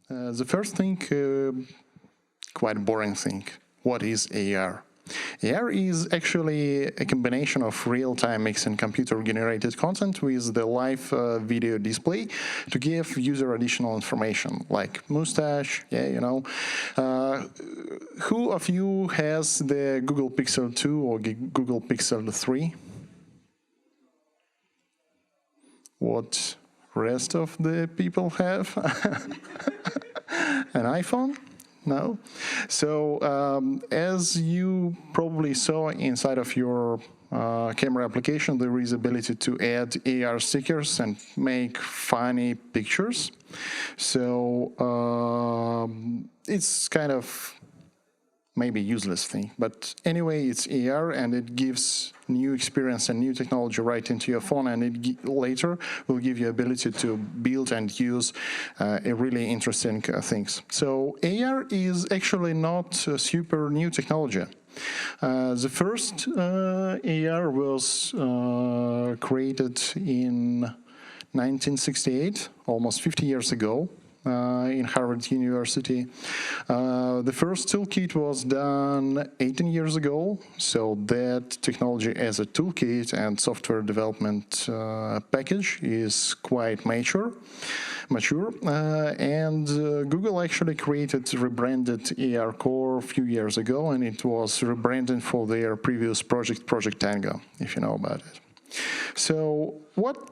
The first thing, quite a boring thing. What is AR? AR is actually a combination of real-time mixing computer-generated content with the live video display to give user additional information, like mustache, yeah, you know. Who of you has the Google Pixel 2 or Google Pixel 3? What rest of the people have? An iPhone? No? So, as you probably saw inside of your camera application, there is ability to add AR stickers and make funny pictures. So, it's kind of maybe useless thing, but anyway, it's AR and it gives new experience and new technology right into your phone, and it later will give you ability to build and use a really interesting things. So AR is actually not a super new technology. The first AR was created in 1968, almost 50 years ago. In Harvard University. The first toolkit was done 18 years ago, so that technology as a toolkit and software development package is quite mature. And Google actually rebranded ARCore a few years ago, and it was rebranded for their previous project, Project Tango, if you know about it. So what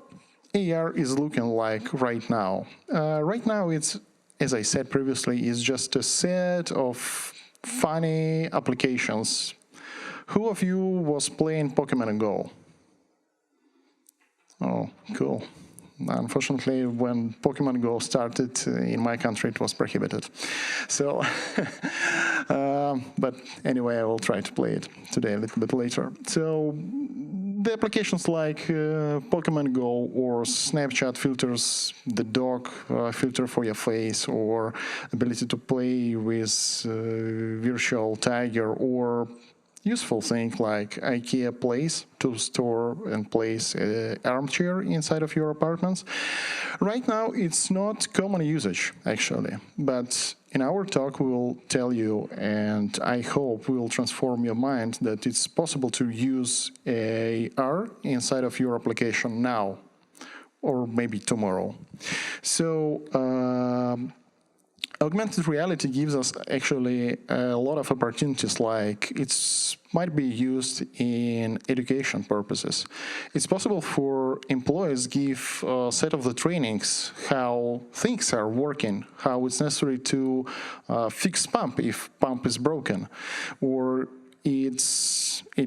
AR is looking like right now. Right now, it's, as I said previously, is just a set of funny applications. Who of you was playing Pokemon Go? Oh, cool. Unfortunately, when Pokemon Go started in my country, it was prohibited. So, but anyway, I will try to play it today a little bit later. So, the applications like Pokemon Go or Snapchat filters, the dog filter for your face, or ability to play with virtual tiger, or useful thing like IKEA Place to store and place an armchair inside of your apartments. Right now, it's not common usage, actually, but in our talk, we will tell you, and I hope we will transform your mind, that it's possible to use AR inside of your application now, or maybe tomorrow. So, augmented reality gives us actually a lot of opportunities, like it might be used in education purposes. It's possible for employees give a set of the trainings, how things are working, how it's necessary to fix pump if pump is broken, or it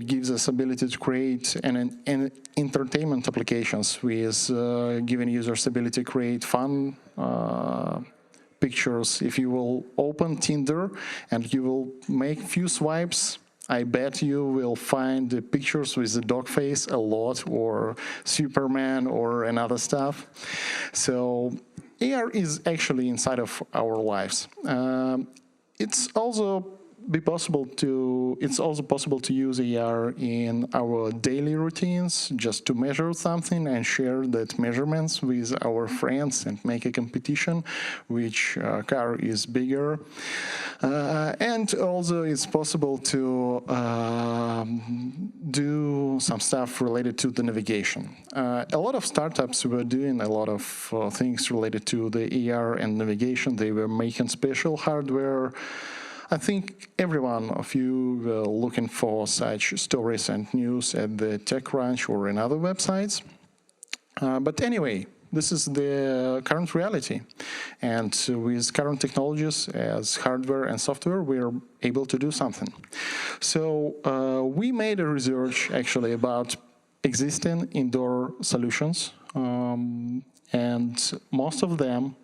gives us ability to create an entertainment applications with giving users ability to create fun pictures. If you will open Tinder and you will make few swipes, I bet you will find the pictures with the dog face a lot, or Superman or another stuff. So AR is actually inside of our lives. It's also possible to use AR in our daily routines, just to measure something and share that measurements with our friends and make a competition which car is bigger. And also it's possible to do some stuff related to the navigation. A lot of startups were doing a lot of things related to the AR and navigation. They were making special hardware. I think every one of you looking for such stories and news at the TechCrunch or in other websites. But anyway, this is the current reality. And with current technologies as hardware and software, we're able to do something. So we made a research actually about existing indoor solutions. And most of them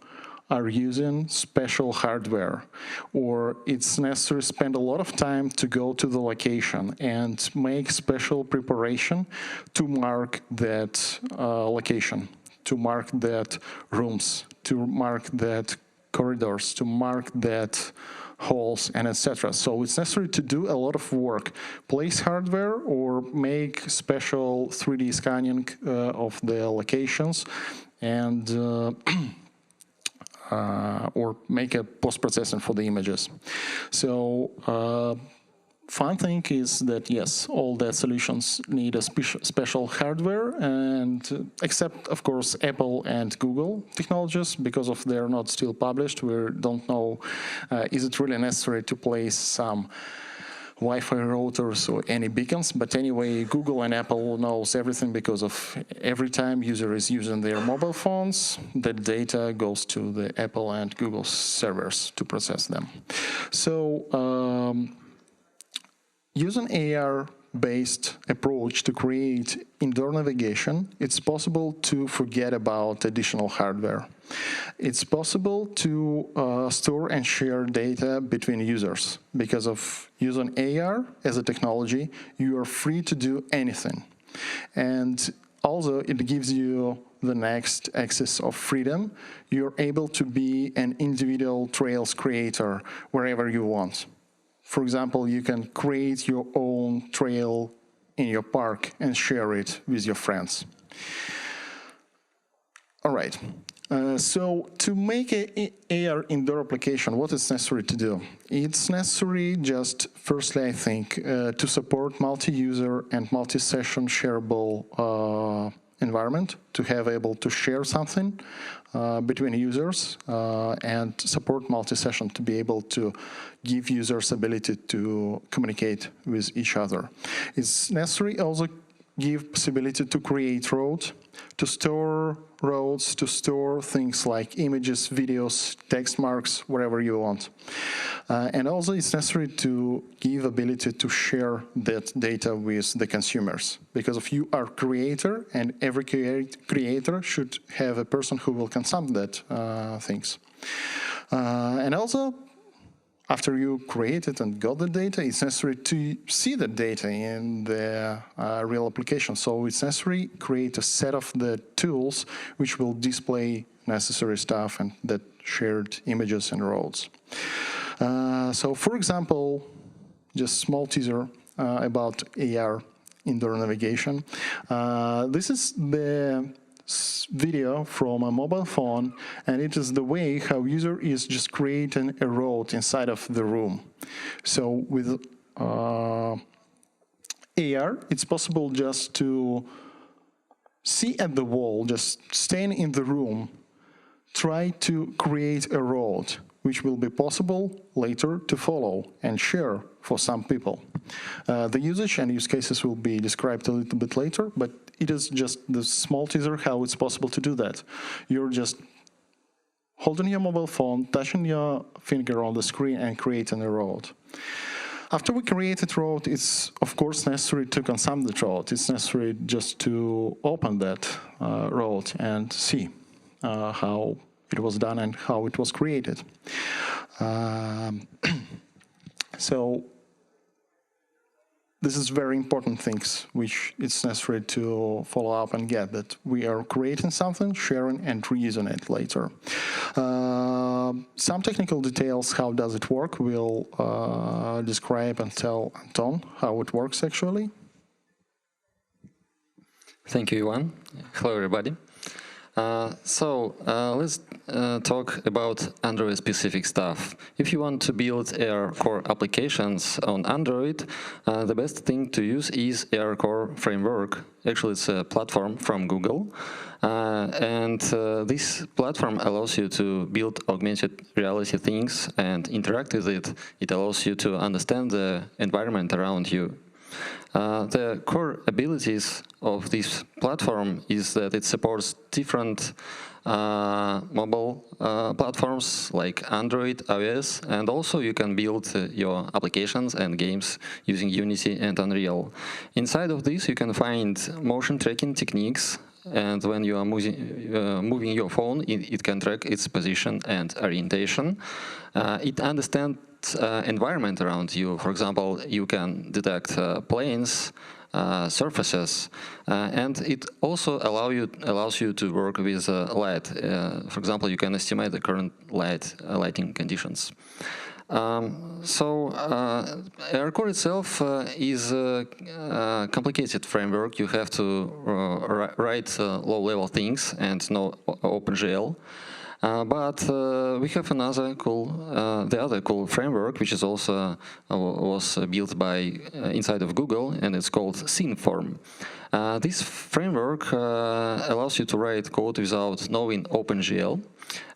are using special hardware, or it's necessary to spend a lot of time to go to the location and make special preparation to mark that location, to mark that rooms, to mark that corridors, to mark that halls, and etc. So it's necessary to do a lot of work, place hardware or make special 3D scanning of the locations, and or make a post-processing for the images. So fun thing is that, yes, all the solutions need a special hardware, and except, of course, Apple and Google technologies, because of they're not still published, we don't know, is it really necessary to place some Wi-Fi routers or any beacons. But anyway, Google and Apple knows everything, because of every time user is using their mobile phones, the data goes to the Apple and Google servers to process them. So using AR-based approach to create indoor navigation, it's possible to forget about additional hardware. It's possible to store and share data between users. Because of using AR as a technology, you are free to do anything. And also, it gives you the next axis of freedom. You're able to be an individual trails creator wherever you want. For example, you can create your own trail in your park and share it with your friends. All right. So to make an AR indoor application, what is necessary to do? It's necessary just, firstly, I think, to support multi-user and multi-session shareable environment, to have able to share something between users and support multi-session, to be able to give users ability to communicate with each other. It's necessary also give possibility to create roads, to store roads, to store things like images, videos, text marks, wherever you want. And also it's necessary to give ability to share that data with the consumers. Because if you are creator, and every creator should have a person who will consume that things. And also, after you create it and got the data, it's necessary to see the data in the real application. So it's necessary to create a set of the tools which will display necessary stuff and that shared images and roads. So for example, just small teaser about AR indoor navigation. This is the video from a mobile phone, and it is the way how user is just creating a road inside of the room. So with AR, it's possible just to see at the wall, just staying in the room, try to create a road, which will be possible later to follow and share for some people. The usage and use cases will be described a little bit later, but it is just the small teaser how it's possible to do that. You're just holding your mobile phone, touching your finger on the screen, and creating a road. After we create a road, it's of course necessary to consume the road. It's necessary just to open that road and see how it was done and how it was created. So this is very important things which it's necessary to follow up and get, that we are creating something, sharing, and reusing it later. Some technical details, how does it work, we'll describe and tell Anton how it works actually. Thank you, Ivan. Hello, everybody. Let's talk about Android-specific stuff. If you want to build ARCore applications on Android, the best thing to use is ARCore framework. Actually, it's a platform from Google. This platform allows you to build augmented reality things and interact with it. It allows you to understand the environment around you. The core abilities of this platform is that it supports different mobile platforms like Android, iOS, and also you can build your applications and games using Unity and Unreal. Inside of this, you can find motion tracking techniques, and when you are moving your phone, it can track its position and orientation. It understands environment around you. For example, you can detect planes, surfaces, and it also allows you to work with light. For example, you can estimate the current lighting conditions. ARCore itself is a complicated framework. You have to write low-level things and know OpenGL. But we have the other cool framework, which is also was built by inside of Google, and it's called SceneForm. This framework allows you to write code without knowing OpenGL,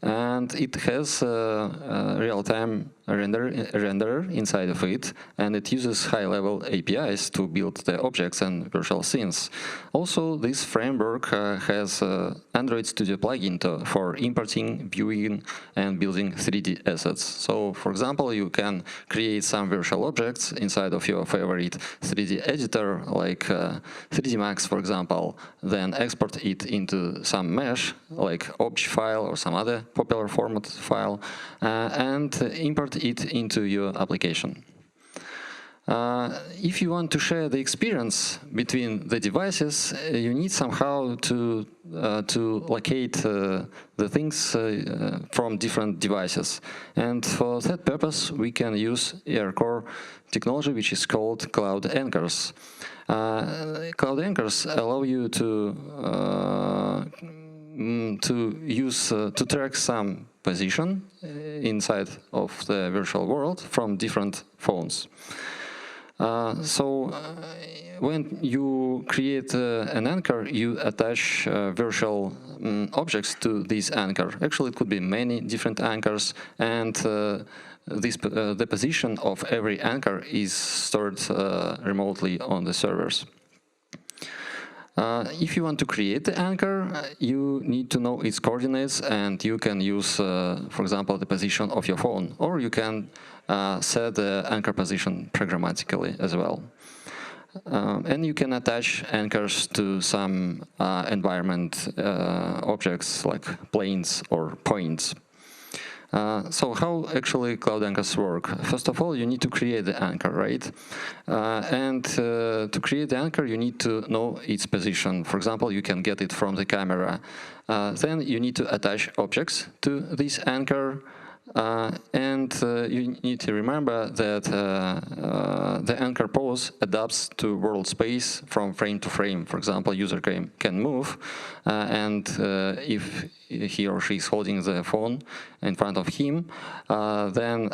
and it has a real-time renderer inside of it, and it uses high-level APIs to build the objects and virtual scenes. Also, this framework has Android Studio plugin for importing, viewing, and building 3D assets. So, for example, you can create some virtual objects inside of your favorite 3D editor, like 3D Max, for example, then export it into some mesh, like obj file or some other popular format file, and import it into your application. If you want to share the experience between the devices, you need somehow to locate the things from different devices. And for that purpose, we can use ARCore technology, which is called Cloud Anchors. Cloud Anchors allow you to track some position inside of the virtual world from different phones. When you create an anchor, you attach virtual objects to this anchor. Actually, it could be many different anchors, and the position of every anchor is stored remotely on the servers. If you want to create the anchor, you need to know its coordinates, and you can use, for example, the position of your phone, or you can set the anchor position programmatically as well. And you can attach anchors to some environment objects like planes or points. So how actually cloud anchors work? First of all, you need to create the anchor, right? To create the anchor, you need to know its position. For example, you can get it from the camera. Then you need to attach objects to this anchor. You need to remember that the anchor pose adapts to world space from frame to frame. For example, user can move, and if he or she is holding the phone in front of him, then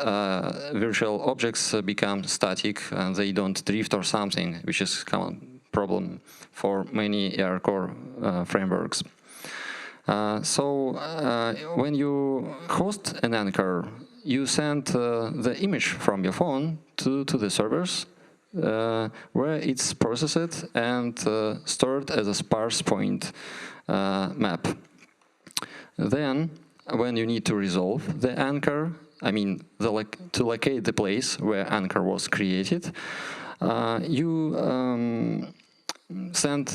virtual objects become static and they don't drift or something, which is a common problem for many ARCore frameworks. When you host an anchor, you send the image from your phone to the servers, where it's processed and stored as a sparse point map. Then, when you need to resolve the anchor, to locate the place where anchor was created, you send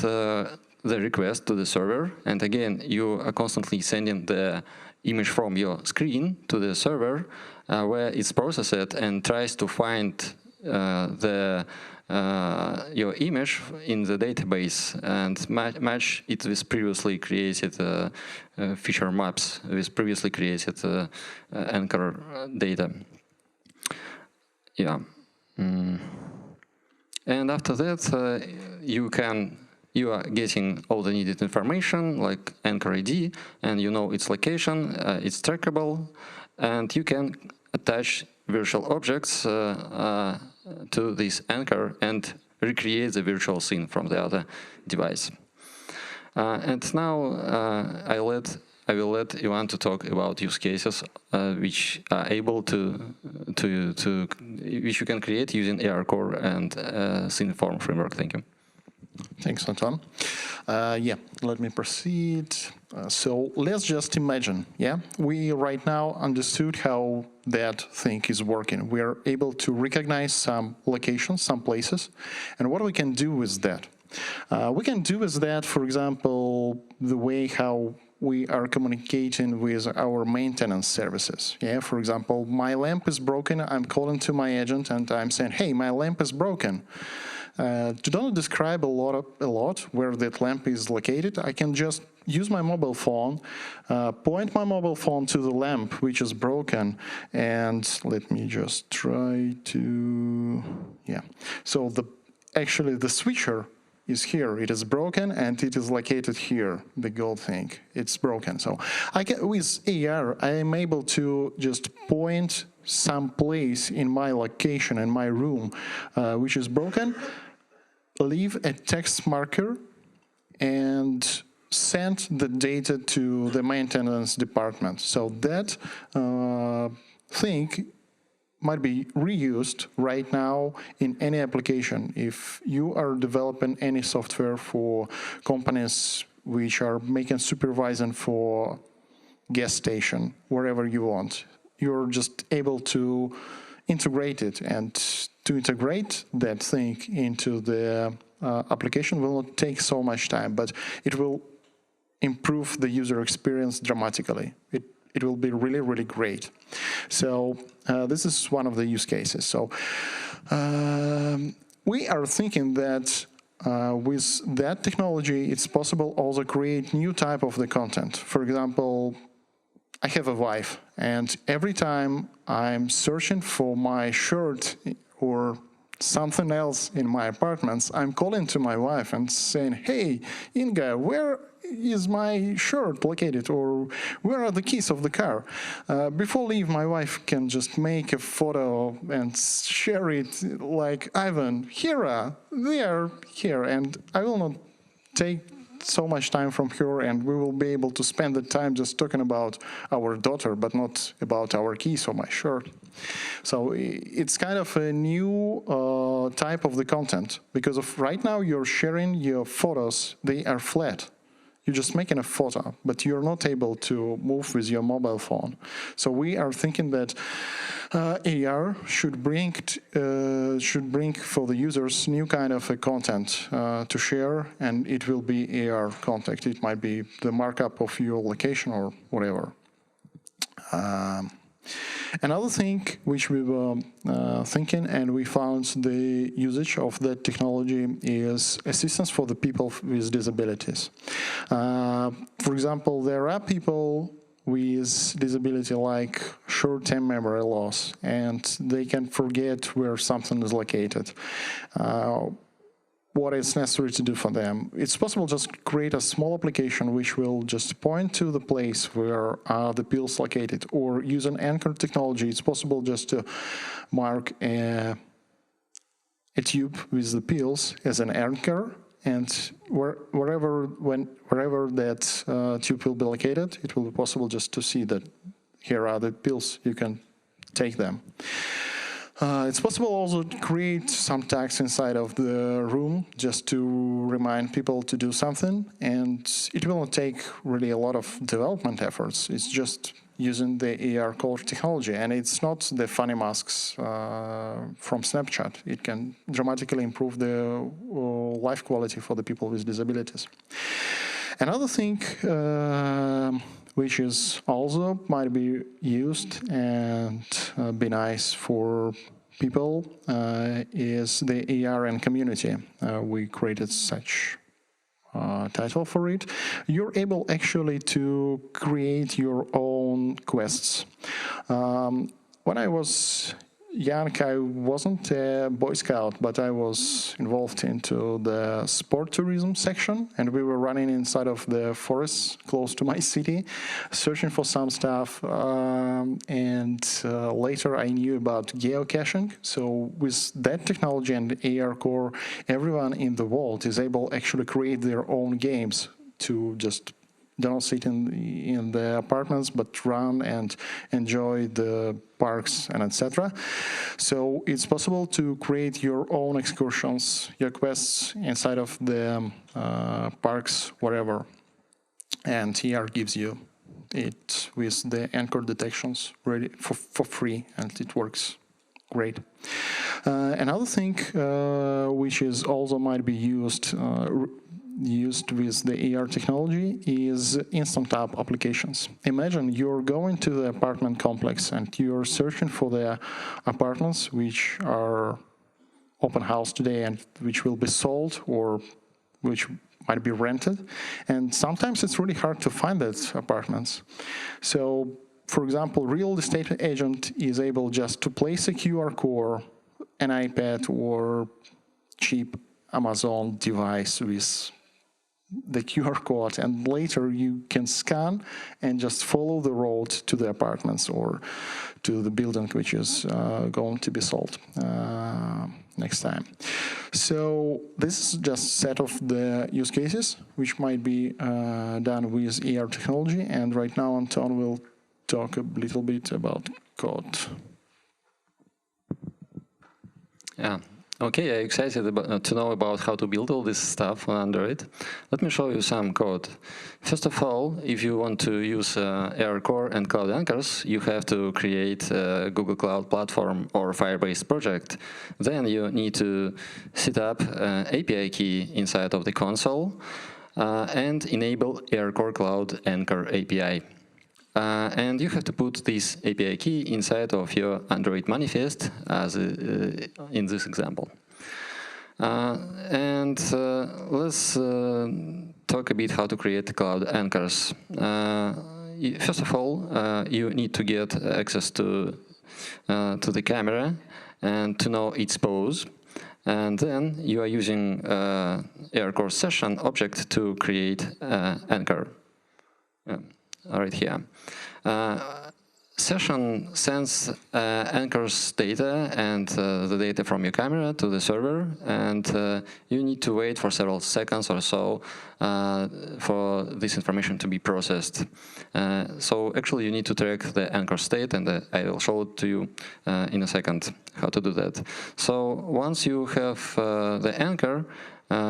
the request to the server, and again, you are constantly sending the image from your screen to the server, where it's processed and tries to find your image in the database and match it with previously created feature maps, with previously created anchor data. Yeah. And after that, you are getting all the needed information, like anchor ID, and you know its location, it's trackable, and you can attach virtual objects to this anchor and recreate the virtual scene from the other device. And now I will let Ivan to talk about use cases which are able which you can create using ARCore and SceneForm framework. Thank you. Thanks, Anton. Let me proceed. So let's just imagine, we right now understood how that thing is working. We are able to recognize some locations, some places, and what we can do with that. We can do with that, for example, the way how we are communicating with our maintenance services. For example, my lamp is broken, I'm calling to my agent and I'm saying, hey, my lamp is broken. To don't describe a lot where that lamp is located, I can just use my mobile phone, point my mobile phone to the lamp which is broken, and let me just try to, So actually the switcher is here. It is broken, and it is located here, the gold thing. It's broken. So with AR, I am able to just point some place in my location, in my room, which is broken, leave a text marker, and send the data to the maintenance department. So that thing might be reused right now in any application. If you are developing any software for companies which are making supervision for gas station, wherever you want, you're just able to integrate it. And to integrate that thing into the application will not take so much time, but it will improve the user experience dramatically. It will be really, really great. So this is one of the use cases. So we are thinking that with that technology, it's possible also create new type of the content. For example, I have a wife, and every time I'm searching for my shirt or something else in my apartments, I'm calling to my wife and saying, "Hey, Inga, where is my shirt located, or where are the keys of the car?" Before leave, my wife can just make a photo and share it like, "Ivan, here, there, here," and I will not take so much time from her, and we will be able to spend the time just talking about our daughter, but not about our keys or my shirt. So it's kind of a new type of the content, because of right now you're sharing your photos, they are flat. You're just making a photo, but you're not able to move with your mobile phone. So we are thinking that AR should bring for the users new kind of a content to share, and it will be AR content. It might be the markup of your location or whatever. Another thing which we were thinking, and we found the usage of that technology, is assistance for the people with disabilities. For example, there are people with disability like short-term memory loss, and they can forget where something is located. What is necessary to do for them. It's possible just create a small application which will just point to the place where the pills located, or use an anchor technology. It's possible just to mark a tube with the pills as an anchor, and wherever that tube will be located, it will be possible just to see that here are the pills, you can take them. It's possible also to create some tags inside of the room just to remind people to do something, and it will not take really a lot of development efforts. It's just using the ARCore technology, and it's not the funny masks from Snapchat. It can dramatically improve the life quality for the people with disabilities. Another thing which is also might be used and be nice for people is the AR and community. We created such title for it. You're able actually to create your own quests. When I was young, I wasn't a Boy Scout, but I was involved into the sport tourism section, and we were running inside of the forest close to my city, searching for some stuff, and later I knew about geocaching. So with that technology and ARCore, everyone in the world is able actually create their own games to just don't sit in the apartments, but run and enjoy the parks and etc. So it's possible to create your own excursions, your quests inside of the parks, wherever. And here gives you it with the anchor detections ready for free, and it works great. Another thing which is also might be used with the AR technology is instant app applications. Imagine you're going to the apartment complex and you're searching for the apartments which are open house today and which will be sold or which might be rented. And sometimes it's really hard to find those apartments. So, for example, real estate agent is able just to place a QR code, an iPad or cheap Amazon device with the QR code, and later you can scan and just follow the road to the apartments or to the building which is going to be sold next time. So this is just a set of the use cases which might be done with AR technology, and right now Anton will talk a little bit about code. Yeah. Okay, I'm excited to know about how to build all this stuff on Android. Let me show you some code. First of all, if you want to use ARCore and Cloud Anchors, you have to create a Google Cloud Platform or Firebase project. Then you need to set up an API key inside of the console and enable ARCore Cloud Anchor API. And you have to put this API key inside of your Android manifest, as in this example. Let's talk a bit how to create cloud anchors. First of all, you need to get access to the camera and to know its pose. And then you are using ARCore session object to create anchor. Right here. Session sends anchors data and the data from your camera to the server, and you need to wait for several seconds or so for this information to be processed. So actually you need to track the anchor state, and I will show it to you in a second how to do that. So once you have the anchor,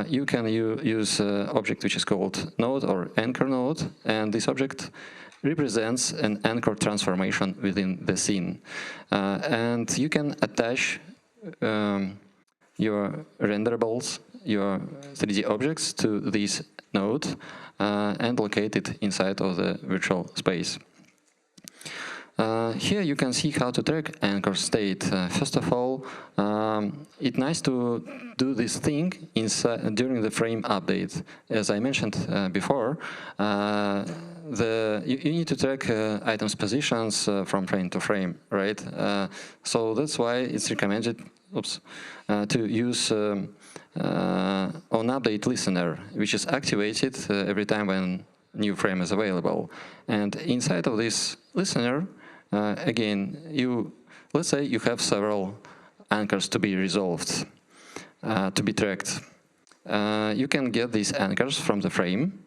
you can use an object which is called node or anchor node, and this object represents an anchor transformation within the scene. And you can attach your renderables, your 3D objects to this node and locate it inside of the virtual space. Here you can see how to track anchor state. First of all, it's nice to do this thing during the frame update. As I mentioned before, you need to track items' positions from frame to frame, right? So that's why it's recommended to use on update listener, which is activated every time when new frame is available. And inside of this listener, again, let's say you have several anchors to be resolved, to be tracked. You can get these anchors from the frame,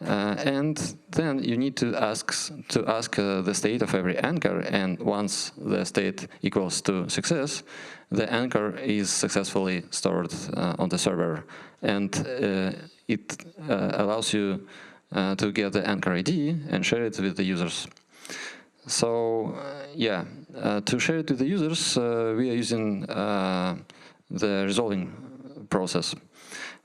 and then you need to ask the state of every anchor, and once the state equals to success, the anchor is successfully stored on the server, and it allows you to get the anchor ID and share it with the users. So to share it with the users, we are using the resolving process.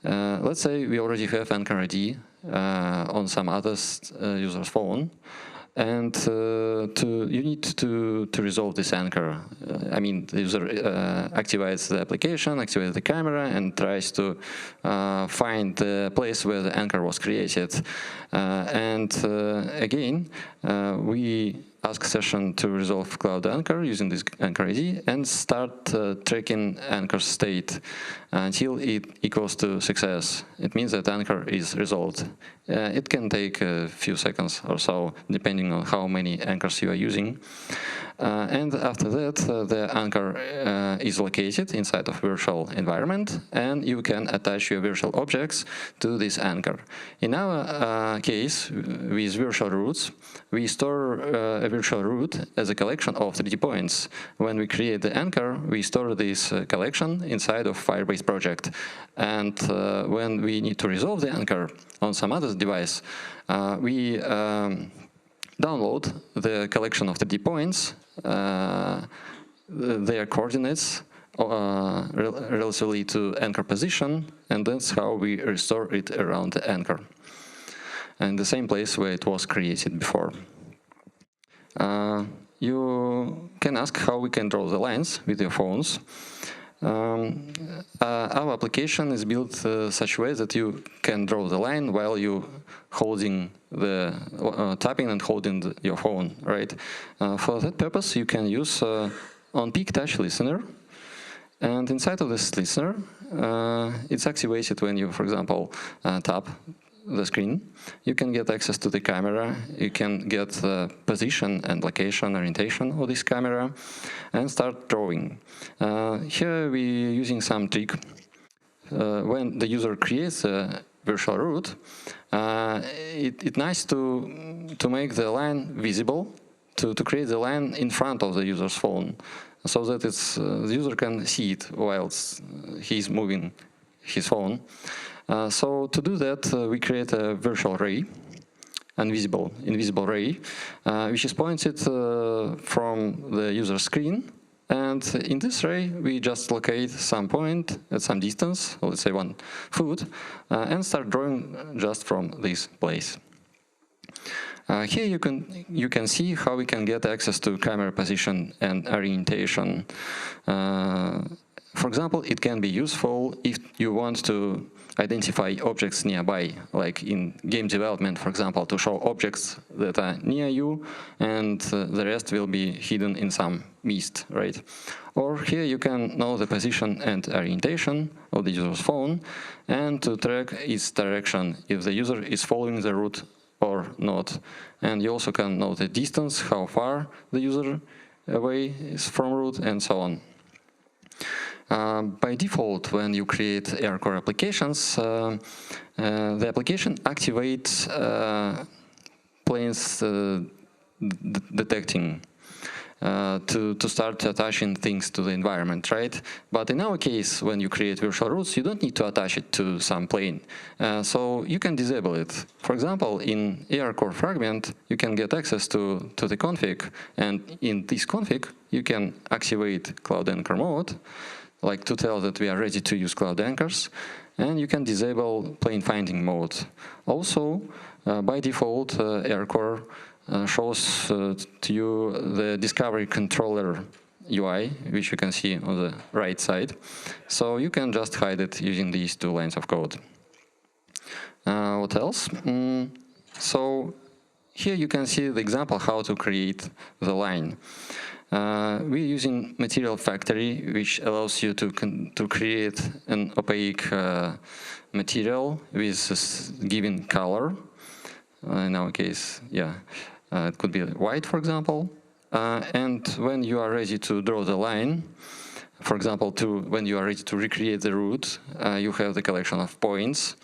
Let's say we already have anchor ID on some other user's phone, and you need to resolve this anchor. I mean, the user activates the application, activates the camera, and tries to find the place where the anchor was created. Again, we ask session to resolve cloud anchor using this anchor ID and start tracking anchor state until it equals to success. It means that anchor is resolved. It can take a few seconds or so, depending on how many anchors you are using. And after that, the anchor is located inside of virtual environment, and you can attach your virtual objects to this anchor. In our case, with virtual roots, we store a virtual root as a collection of 3D points. When we create the anchor, we store this collection inside of Firebase project. And when we need to resolve the anchor on some other device, we download the collection of 3D points, their coordinates relatively to anchor position, and that's how we restore it around the anchor, and the same place where it was created before. You can ask how we can draw the lines with your phones. Our application is built such a way that you can draw the line while you holding the tapping and holding your phone, right? For that purpose, you can use on-peak touch listener, And inside of this listener, it's activated when you, for example, tap the screen. You can get access to the camera, you can get the position and location orientation of this camera, and start drawing. Here we're using some trick. When the user creates a virtual route, it's nice to make the line visible, to create the line in front of the user's phone, so that the user can see it while he's moving his phone. So to do that, we create a virtual ray, invisible ray, which is pointed from the user's screen. And in this ray, we just locate some point at some distance, let's say 1 foot, and start drawing just from this place. Here you can see how we can get access to camera position and orientation. For example, it can be useful if you want to identify objects nearby, like in game development, for example, to show objects that are near you, and the rest will be hidden in some mist, right? Or here you can know the position and orientation of the user's phone, and to track its direction, if the user is following the route or not. And you also can know the distance, how far the user away is from route, and so on. By default, when you create ARCore applications, the application activates planes detecting to start attaching things to the environment, right? But in our case, when you create virtual routes, you don't need to attach it to some plane. So you can disable it. For example, in ARCore fragment, you can get access to the config, and in this config, you can activate Cloud Anchor mode, like to tell that we are ready to use cloud anchors, and you can disable plane finding mode. Also, by default, ARCore shows to you the discovery controller UI, which you can see on the right side. So you can just hide it using these 2 lines of code. What else? So here you can see the example how to create the line. We're using Material Factory, which allows you to create an opaque material with a given color. In our case, yeah, it could be white, for example. And when you are ready to draw the line, for example, when you are ready to recreate the route, you have the collection of points.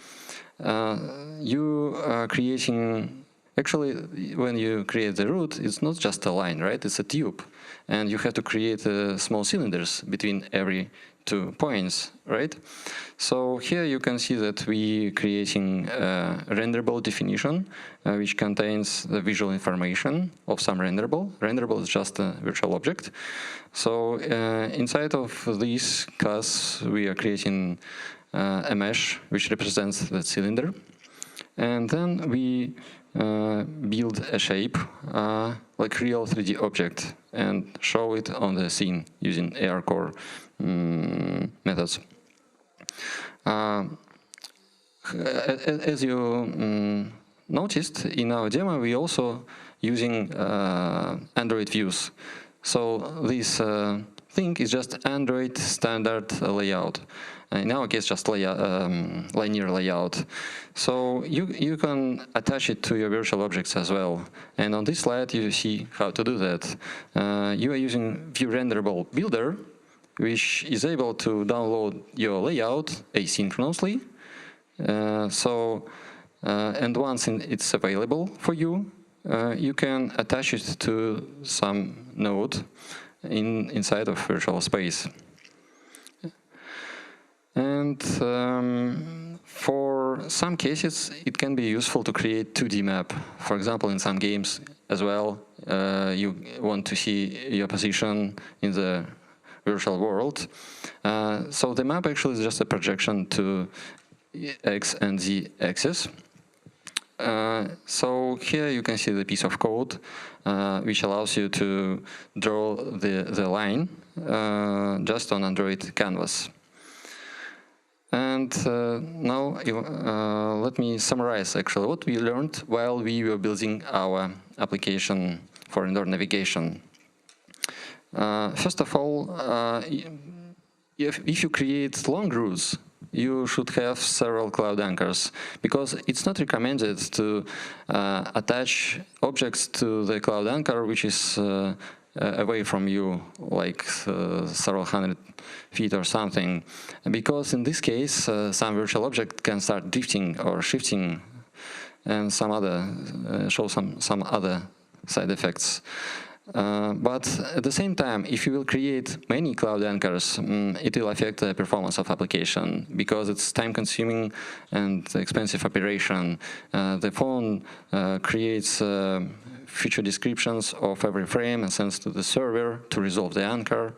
You are creating. Actually, when you create the route, it's not just a line, right? It's a tube. And you have to create small cylinders between every 2 points, right? So here you can see that we're creating a renderable definition, which contains the visual information of some renderable. Renderable is just a virtual object. So inside of this class, we are creating a mesh, which represents the cylinder. And then we build a shape like real 3D object and show it on the scene using ARCore methods. As you noticed in our demo, we also using Android views. So this thing is just Android standard layout. In our case, just linear layout. So you can attach it to your virtual objects as well. And on this slide, you see how to do that. You are using View Renderable Builder, which is able to download your layout asynchronously. And once it's available for you, you can attach it to some node inside of virtual space. And for some cases, it can be useful to create 2D map. For example, in some games as well, you want to see your position in the virtual world. So the map actually is just a projection to X and Z axis. So here you can see the piece of code which allows you to draw the line just on Android canvas. And now let me summarize actually what we learned while we were building our application for indoor navigation. First of all, if you create long routes, you should have several cloud anchors, because it's not recommended to attach objects to the cloud anchor which is away from you, like several hundred feet or something, because in this case some virtual object can start drifting or shifting and some other show some other side effects. But at the same time, if you will create many cloud anchors, it will affect the performance of application, because it's time-consuming and expensive operation. The phone creates feature descriptions of every frame and sends to the server to resolve the anchor.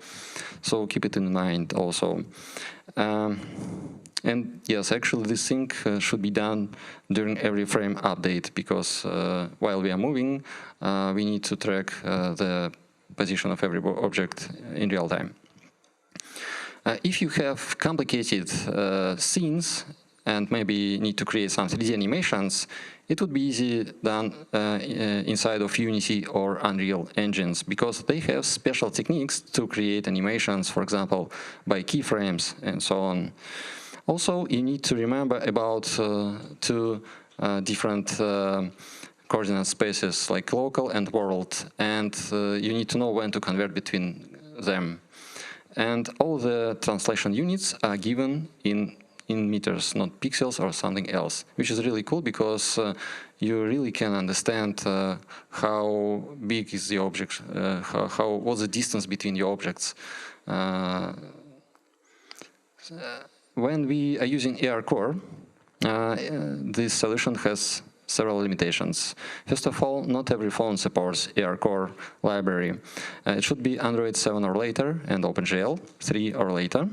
So keep it in mind also. And yes, actually this thing should be done during every frame update, because while we are moving, we need to track the position of every object in real time. If you have complicated scenes and maybe need to create some 3D animations, it would be easy done inside of Unity or Unreal engines, because they have special techniques to create animations, for example, by keyframes and so on. Also, you need to remember about two different coordinate spaces, like local and world, and you need to know when to convert between them. And all the translation units are given in meters, not pixels or something else, which is really cool, because you really can understand how big is the object, what's the distance between the objects. When we are using ARCore, this solution has several limitations. First of all, not every phone supports ARCore library. It should be Android 7 or later and OpenGL 3 or later.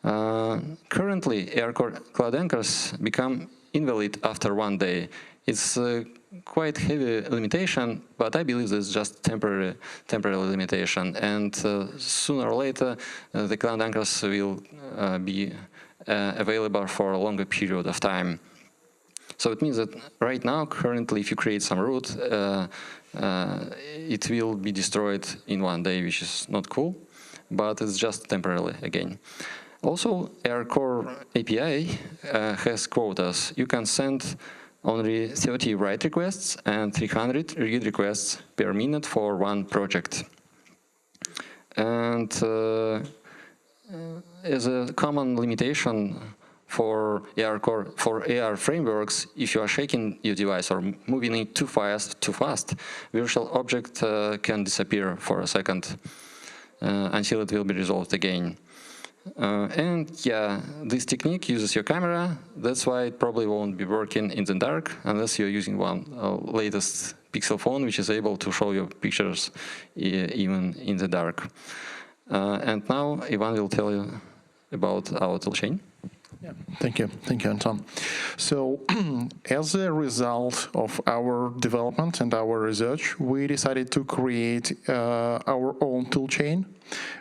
Currently, ARCore cloud anchors become invalid after 1 day. It's quite heavy limitation, but I believe it's just temporary limitation. And sooner or later, the cloud anchors will be available for a longer period of time. So it means that right now, currently, if you create some route, it will be destroyed in 1 day, which is not cool, but it's just temporarily again. Also, ARCore API has quotas. You can send only 30 write requests and 300 read requests per minute for one project. And as a common limitation for ARCore, for AR frameworks, if you are shaking your device or moving it too fast, virtual object can disappear for a second until it will be resolved again. And yeah, this technique uses your camera. That's why it probably won't be working in the dark unless you're using one latest Pixel phone, which is able to show you pictures even in the dark. And now Ivan will tell you about our toolchain. Yeah, thank you, Anton. So, as a result of our development and our research, we decided to create our own toolchain.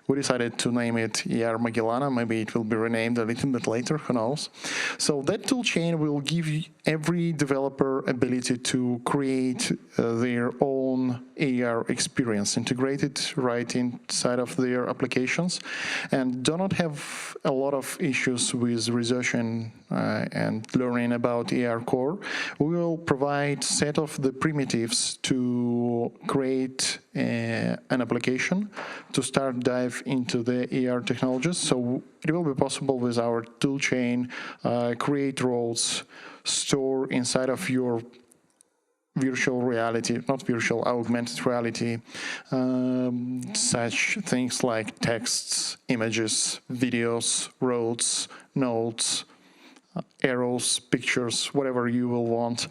We decided to name it AR Magellana. Maybe it will be renamed a little bit later, who knows. So that toolchain will give every developer ability to create their own AR experience integrated right inside of their applications, and do not have a lot of issues with researching and learning about ARCore. We will provide set of the primitives to create an application to start dive into the AR technologies. So it will be possible with our toolchain, create roles, store inside of your virtual reality, not virtual, augmented reality, such things like texts, images, videos, roads, notes, arrows, pictures, whatever you will want.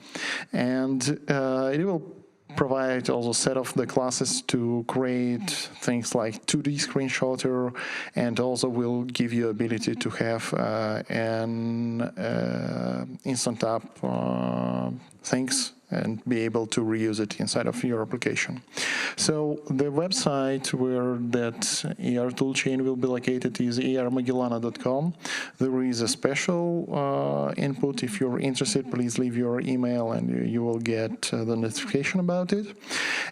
And it will provide also a set of the classes to create things like 2D screenshotter, and also will give you ability to have an instant app things and be able to reuse it inside of your application. So the website where that AR toolchain will be located is armagellana.com. There is a special input. If you're interested, please leave your email and you will get the notification about it.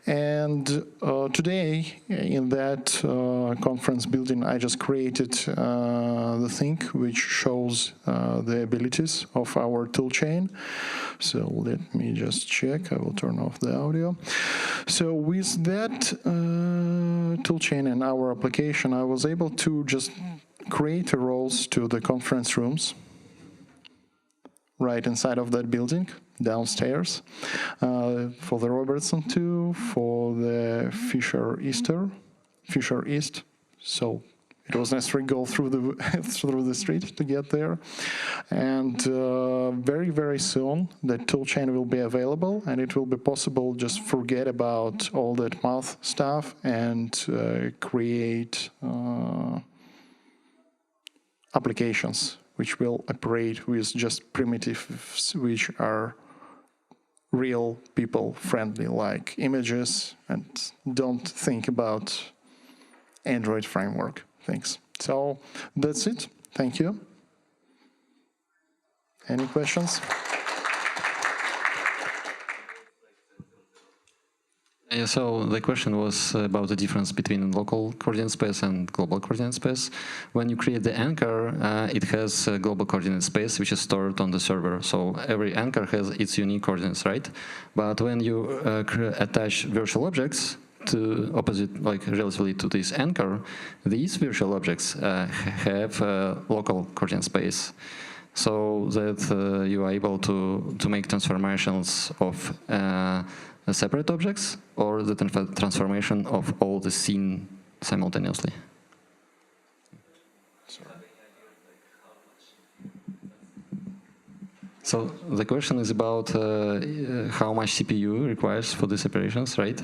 And today, in that conference building, I just created the thing which shows the abilities of our toolchain. So let me just check. I will turn off the audio. So with that toolchain and our application, I was able to just create roles to the conference rooms right inside of that building, downstairs, for the Robertson 2, for the Fisher East. So it was necessary to go through the street to get there. And very, very soon, the toolchain will be available, and it will be possible just forget about all that math stuff and create applications which will operate with just primitives which are real people friendly, like images, and don't think about Android framework things. So that's it. Thank you. Any questions? Yeah, so the question was about the difference between local coordinate space and global coordinate space. When you create the anchor, it has a global coordinate space which is stored on the server. So every anchor has its unique coordinates, right? But when you attach virtual objects to opposite, like relatively to this anchor, these virtual objects have a local coordinate space, so that you are able to make transformations of separate objects or the transformation of all the scene simultaneously. So the question is about how much CPU requires for these operations, right?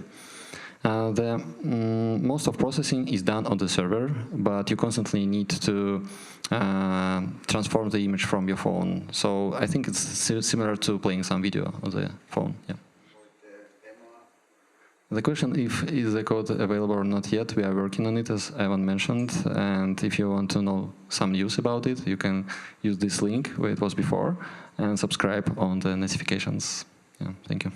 Most of processing is done on the server, but you constantly need to transform the image from your phone. So I think it's similar to playing some video on the phone. Yeah. The question is the code available or not yet. We are working on it, as Ivan mentioned. And if you want to know some news about it, you can use this link where it was before and subscribe on the notifications. Yeah, thank you.